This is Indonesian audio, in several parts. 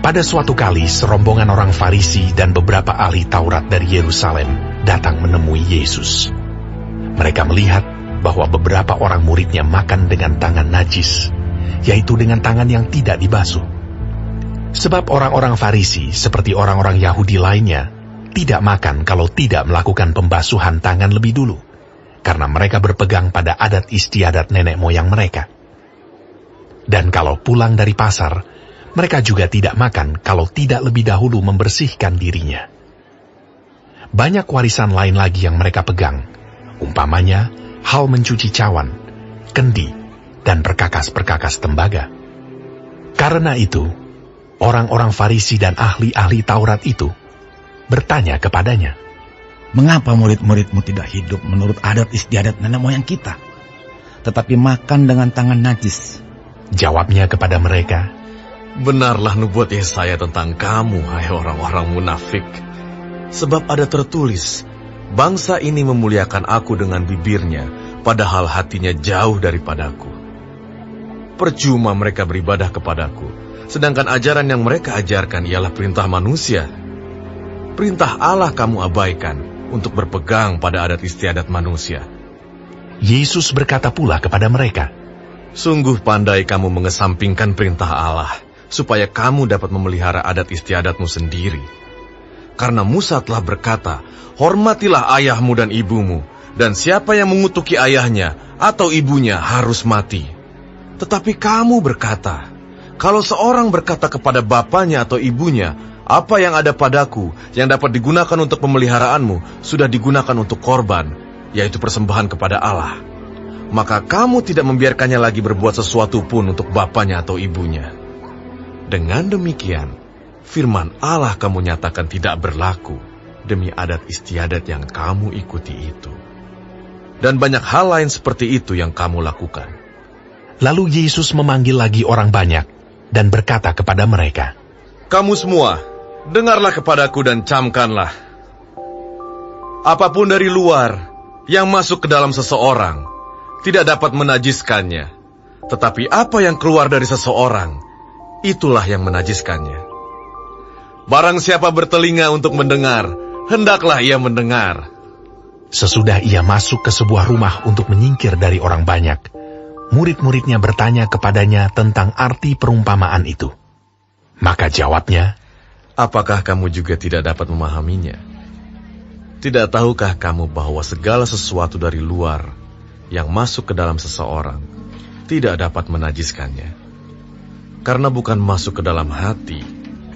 Pada suatu kali, serombongan orang Farisi dan beberapa ahli Taurat dari Yerusalem datang menemui Yesus. Mereka melihat bahwa beberapa orang muridnya makan dengan tangan najis, yaitu dengan tangan yang tidak dibasuh. Sebab orang-orang Farisi, seperti orang-orang Yahudi lainnya, tidak makan kalau tidak melakukan pembasuhan tangan lebih dulu, karena mereka berpegang pada adat istiadat nenek moyang mereka. Dan kalau pulang dari pasar, mereka juga tidak makan kalau tidak lebih dahulu membersihkan dirinya. Banyak warisan lain lagi yang mereka pegang, umpamanya hal mencuci cawan, kendi, dan perkakas-perkakas tembaga. Karena itu, orang-orang Farisi dan ahli-ahli Taurat itu bertanya kepadanya, "Mengapa murid-muridmu tidak hidup menurut adat istiadat nenek moyang kita, tetapi makan dengan tangan najis?" Jawabnya kepada mereka, "Benarlah nubuat Yesaya tentang kamu, hai orang-orang munafik. Sebab ada tertulis, bangsa ini memuliakan aku dengan bibirnya, padahal hatinya jauh daripadaku. Percuma mereka beribadah kepadaku, sedangkan ajaran yang mereka ajarkan ialah perintah manusia. Perintah Allah kamu abaikan untuk berpegang pada adat istiadat manusia." Yesus berkata pula kepada mereka, "Sungguh pandai kamu mengesampingkan perintah Allah, supaya kamu dapat memelihara adat istiadatmu sendiri. Karena Musa telah berkata, hormatilah ayahmu dan ibumu, dan siapa yang mengutuki ayahnya atau ibunya harus mati. Tetapi kamu berkata, kalau seorang berkata kepada bapanya atau ibunya, apa yang ada padaku yang dapat digunakan untuk pemeliharaanmu sudah digunakan untuk korban, yaitu persembahan kepada Allah, maka kamu tidak membiarkannya lagi berbuat sesuatu pun untuk bapanya atau ibunya. Dengan demikian, firman Allah kamu nyatakan tidak berlaku demi adat istiadat yang kamu ikuti itu. Dan banyak hal lain seperti itu yang kamu lakukan." Lalu Yesus memanggil lagi orang banyak dan berkata kepada mereka, "Kamu semua, dengarlah kepadaku dan camkanlah. Apapun dari luar yang masuk ke dalam seseorang tidak dapat menajiskannya, tetapi apa yang keluar dari seseorang, itulah yang menajiskannya. Barang siapa bertelinga untuk mendengar, hendaklah ia mendengar." Sesudah ia masuk ke sebuah rumah untuk menyingkir dari orang banyak, murid-muridnya bertanya kepadanya tentang arti perumpamaan itu. Maka jawabnya, "Apakah kamu juga tidak dapat memahaminya? Tidak tahukah kamu bahwa segala sesuatu dari luar yang masuk ke dalam seseorang tidak dapat menajiskannya? Karena bukan masuk ke dalam hati,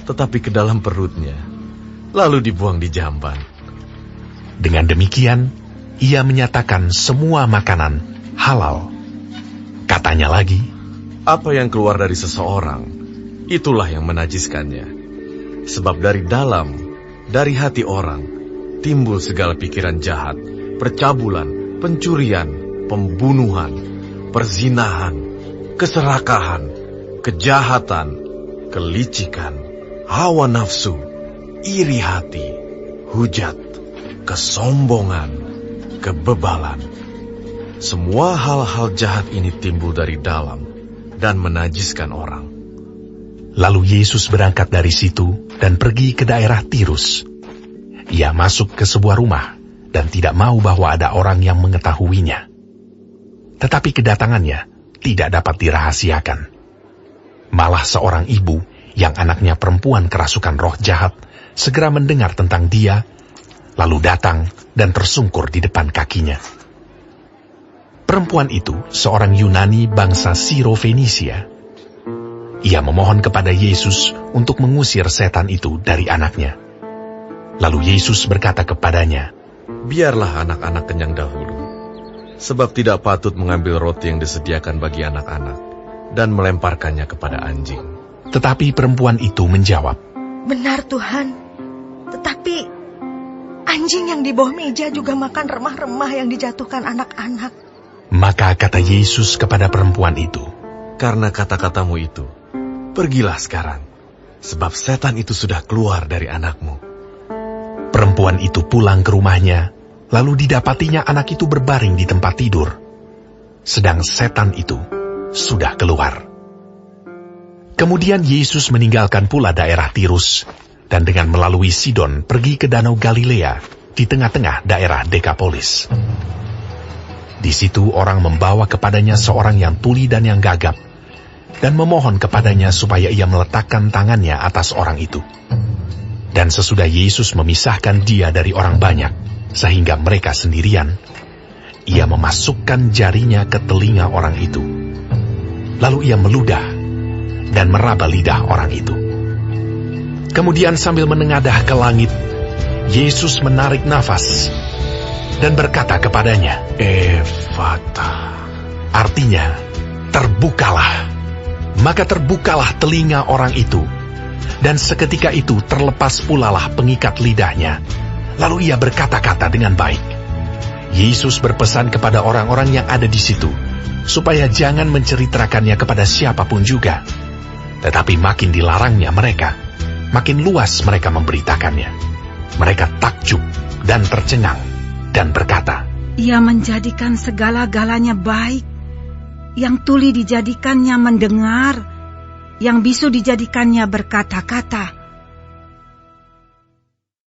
tetapi ke dalam perutnya, lalu dibuang di jamban." Dengan demikian, ia menyatakan semua makanan halal. Katanya lagi, "Apa yang keluar dari seseorang, itulah yang menajiskannya. Sebab dari dalam, dari hati orang, timbul segala pikiran jahat, percabulan, pencurian, pembunuhan, perzinahan, keserakahan, kejahatan, kelicikan, hawa nafsu, iri hati, hujat, kesombongan, kebebalan. Semua hal-hal jahat ini timbul dari dalam dan menajiskan orang." Lalu Yesus berangkat dari situ dan pergi ke daerah Tirus. Ia masuk ke sebuah rumah dan tidak mau bahwa ada orang yang mengetahuinya. Tetapi kedatangannya tidak dapat dirahasiakan. Malah seorang ibu yang anaknya perempuan kerasukan roh jahat segera mendengar tentang dia, lalu datang dan tersungkur di depan kakinya. Perempuan itu seorang Yunani bangsa Siro-Fenisia. Ia memohon kepada Yesus untuk mengusir setan itu dari anaknya. Lalu Yesus berkata kepadanya, "Biarlah anak-anak kenyang dahulu, sebab tidak patut mengambil roti yang disediakan bagi anak-anak dan melemparkannya kepada anjing." Tetapi perempuan itu menjawab, "Benar Tuhan, tetapi anjing yang di bawah meja juga makan remah-remah yang dijatuhkan anak-anak." Maka kata Yesus kepada perempuan itu, "Karena kata-katamu itu, pergilah sekarang, sebab setan itu sudah keluar dari anakmu." Perempuan itu pulang ke rumahnya, lalu didapatinya anak itu berbaring di tempat tidur, sedang setan itu sudah keluar. Kemudian Yesus meninggalkan pula daerah Tirus, dan dengan melalui Sidon pergi ke Danau Galilea, di tengah-tengah daerah Dekapolis. Di situ orang membawa kepadanya seorang yang tuli dan yang gagap, dan memohon kepadanya supaya ia meletakkan tangannya atas orang itu. Dan sesudah Yesus memisahkan dia dari orang banyak, sehingga mereka sendirian, ia memasukkan jarinya ke telinga orang itu. Lalu ia meludah dan meraba lidah orang itu. Kemudian sambil menengadah ke langit, Yesus menarik nafas dan berkata kepadanya, "Efata." Artinya, terbukalah. Maka terbukalah telinga orang itu, dan seketika itu terlepas pulalah pengikat lidahnya. Lalu ia berkata-kata dengan baik. Yesus berpesan kepada orang-orang yang ada di situ, supaya jangan menceritakannya kepada siapapun juga. Tetapi makin dilarangnya mereka, makin luas mereka memberitakannya. Mereka takjub dan tercengang, dan berkata, "Ia menjadikan segala-galanya baik. Yang tuli dijadikannya mendengar, yang bisu dijadikannya berkata-kata.